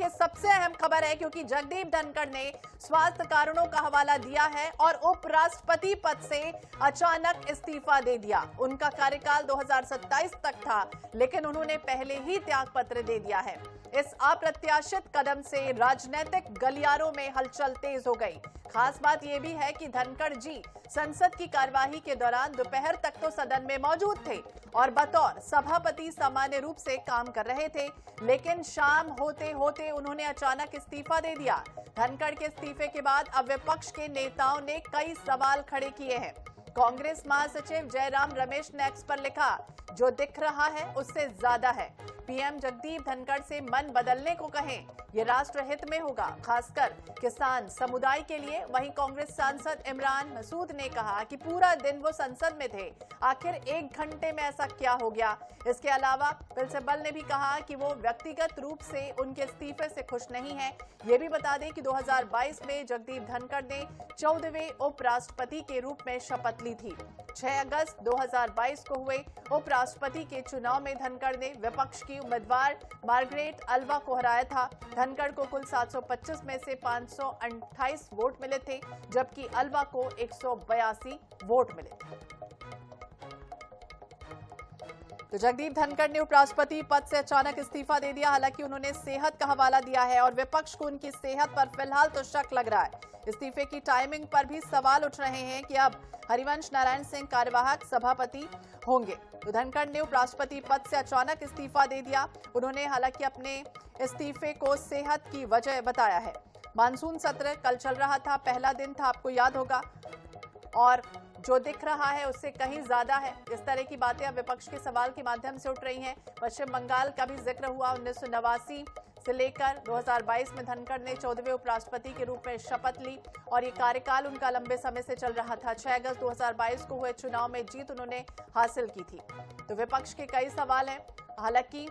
देखिए सबसे अहम खबर है क्योंकि जगदीप धनखड़ ने स्वास्थ्य कारणों का हवाला दिया है और उपराष्ट्रपति पद से अचानक इस्तीफा दे दिया। उनका कार्यकाल 2027 तक था, लेकिन उन्होंने पहले ही त्यागपत्र दे दिया है। इस अप्रत्याशित कदम से राजनीतिक गलियारों में हलचल तेज हो गई। खास बात यह भी है कि धनखड़ जी संसद की कार्यवाही के दौरान दोपहर तक तो सदन में मौजूद थे और बतौर सभापति सामान्य रूप से काम कर रहे थे, लेकिन शाम होते होते उन्होंने अचानक इस्तीफा दे दिया। धनखड़ के इस्तीफे के बाद अब विपक्ष के नेताओं ने कई सवाल खड़े किए हैं। कांग्रेस महासचिव जयराम रमेश ने एक्स पर लिखा, जो दिख रहा है उससे ज्यादा है। पीएम जगदीप धनखड़ से मन बदलने को कहें, ये राष्ट्र हित में होगा, खासकर किसान समुदाय के लिए। वहीं कांग्रेस सांसद इमरान मसूद ने कहा कि पूरा दिन वो संसद में थे, आखिर 1 घंटे में ऐसा क्या हो गया। इसके अलावा प्रिंसिपल ने भी कहा कि वो व्यक्तिगत रूप से उनके इस्तीफे से खुश नहीं है। ये भी बता दें कि 2022 में जगदीप धनखड़ ने 14वें उपराष्ट्रपति के रूप में शपथ ली थी। 6 अगस्त 2022 को हुए उपराष्ट्रपति के चुनाव में धनखड़ ने विपक्ष की उम्मीदवार मार्गरेट अल्वा को हराया था। धनखड़ को कुल 725 में से 528 वोट मिले थे, जबकि अल्वा को 182 वोट मिले थे। तो जगदीप धनखड़ ने उपराष्ट्रपति पद से अचानक इस्तीफा दे दिया। हालांकि उन्होंने सेहत का हवाला दिया है और विपक्ष को उनकी सेहत पर फिलहाल तो शक लग रहा है। इस्तीफे की टाइमिंग पर भी सवाल उठ रहे हैं कि अब हरिवंश नारायण सिंह कार्यवाहक सभापति होंगे। तो धनखड़ ने उपराष्ट्रपति पद से अचानक इस्तीफा दे दिया। उन्होंने हालांकि अपने इस्तीफे को सेहत की वजह बताया है। मानसून सत्र कल चल रहा था, पहला दिन था, आपको याद होगा, और जो दिख रहा है उससे कहीं ज्यादा है। इस तरह की बातें अब विपक्ष के सवाल के माध्यम से उठ रही हैं। पश्चिम बंगाल का भी जिक्र हुआ। 1989 से लेकर 2022 में धनखड़ ने 14वें उपराष्ट्रपति के रूप में शपथ ली और ये कार्यकाल उनका लंबे समय से चल रहा था। 6 अगस्त 2022 को हुए चुनाव में जीत उन्होंने हासिल की थी। तो विपक्ष के कई सवाल हैं। हालांकि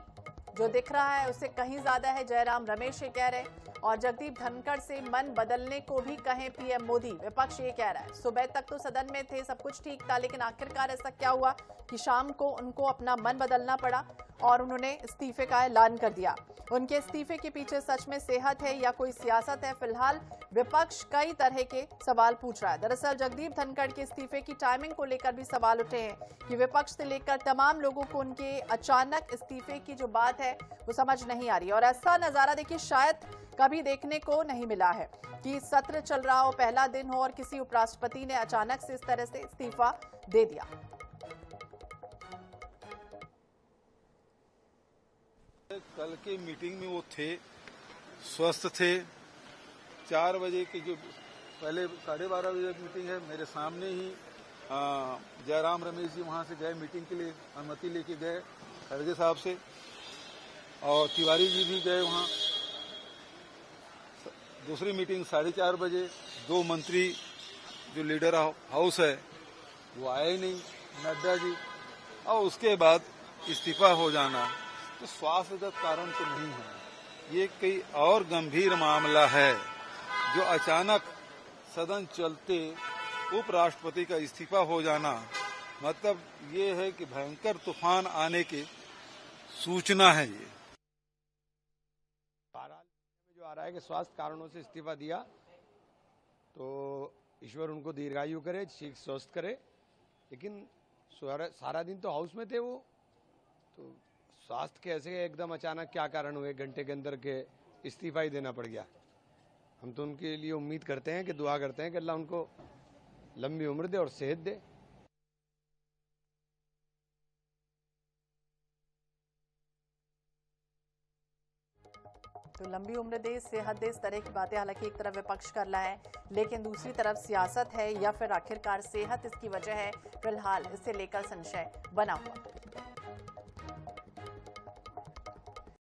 जो दिख रहा है उससे कहीं ज्यादा है, जयराम रमेश ये कह रहे हैं। और जगदीप धनखड़ से मन बदलने को भी कहें पीएम मोदी, विपक्ष ये कह रहा है। सुबह तक तो सदन में थे, सब कुछ ठीक था, लेकिन आखिरकार ऐसा क्या हुआ कि शाम को उनको अपना मन बदलना पड़ा और उन्होंने इस्तीफे का ऐलान कर दिया। उनके इस्तीफे के पीछे सच में सेहत है या कोई सियासत है, फिलहाल विपक्ष कई तरह के सवाल पूछ रहा है। दरअसल जगदीप धनखड़ के इस्तीफे की टाइमिंग को लेकर भी सवाल उठे हैं कि विपक्ष से लेकर तमाम लोगों को उनके अचानक इस्तीफे की जो बात है वो समझ नहीं आ रही। और ऐसा नजारा देखिए शायद कभी देखने को नहीं मिला है कि सत्र चल रहा हो, पहला दिन हो और किसी उपराष्ट्रपति ने अचानक से इस तरह से इस्तीफा दे दिया। कल के मीटिंग में वो थे, स्वस्थ थे। 4 बजे की जो पहले 12:30 बजे की मीटिंग है, मेरे सामने ही जयराम रमेश जी वहां से गए मीटिंग के लिए, अनुमति लेके गए खड़गे साहब से, और तिवारी जी भी गए वहां। दूसरी मीटिंग 4:30 बजे, 2 मंत्री जो लीडर हाउस है वो आए नहीं, नड्डा जी, और उसके बाद इस्तीफा हो जाना तो स्वास्थ्यगत कारण तो नहीं है, ये कोई और गंभीर मामला है जो अचानक सदन चलते उपराष्ट्रपति का इस्तीफा हो जाना, मतलब ये है कि भयंकर तूफान आने की सूचना है। ये जो आ रहा है कि स्वास्थ्य कारणों से इस्तीफा दिया, तो ईश्वर उनको दीर्घायु करे, ठीक स्वस्थ करे। लेकिन सारा दिन तो हाउस में थे वो, तो स्वास्थ्य कैसे एकदम अचानक क्या कारण हुए, घंटे के अंदर के इस्तीफा ही देना पड़ गया। हम तो उनके लिए उम्मीद करते हैं कि दुआ करते हैं कि अल्लाह उनको लंबी उम्र दे और सेहत दे। तो लंबी उम्र दे, सेहत दे, इस तरह की बातें हालांकि एक तरफ विपक्ष कर रहा है, लेकिन दूसरी तरफ सियासत है या फिर आखिरकार सेहत इसकी वजह है, फिलहाल इसे लेकर संशय बना हुआ।